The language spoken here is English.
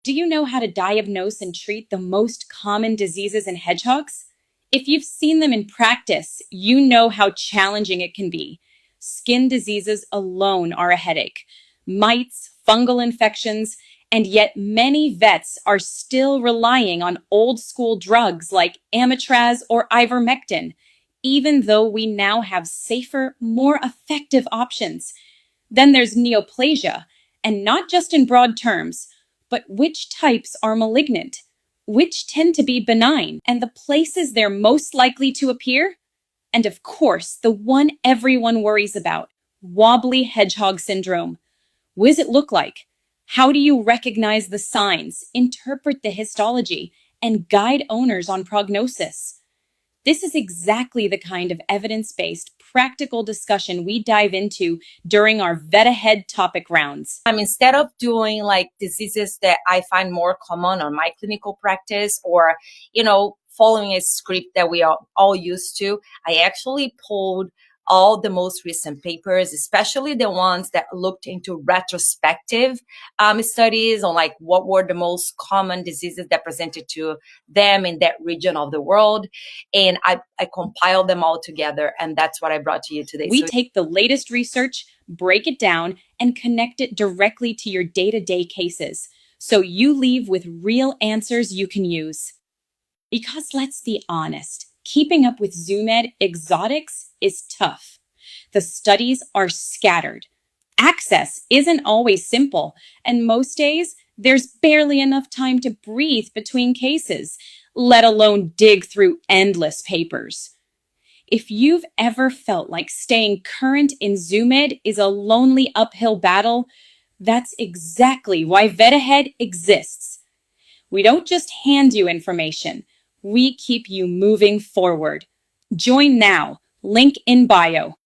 Do you know how to diagnose and treat the most common diseases in hedgehogs? If you've seen them in practice, you know how challenging it can be. Skin diseases alone are a headache. Mites, fungal infections, and yet many vets are still relying on old school drugs like Amitraz or Ivermectin, even though we now have safer, more effective options. Then there's neoplasia, and not just in broad terms, but which types are malignant, which tend to be benign, and the places they're most likely to appear. And of course, the one everyone worries about, wobbly hedgehog syndrome. What does it look like? How do you recognize the signs, interpret the histology, and guide owners on prognosis? This is exactly the kind of evidence-based, practical discussion we dive into during our VETAHEAD Topic Rounds. Instead of doing like diseases that I find more common on my clinical practice or, following a script that we are all used to, I actually pulled all the most recent papers, especially the ones that looked into retrospective studies on like what were the most common diseases that presented to them in that region of the world. And I compiled them all together, and that's what I brought to you today. We take the latest research, break it down, and connect it directly to your day-to-day cases, so you leave with real answers you can use. Because let's be honest, keeping up with Zoo Med exotics is tough. The studies are scattered. Access isn't always simple, and most days there's barely enough time to breathe between cases, let alone dig through endless papers. If you've ever felt like staying current in Zoo Med is a lonely uphill battle, that's exactly why VETAHEAD exists. We don't just hand you information. We keep you moving forward. Join now. Link in bio.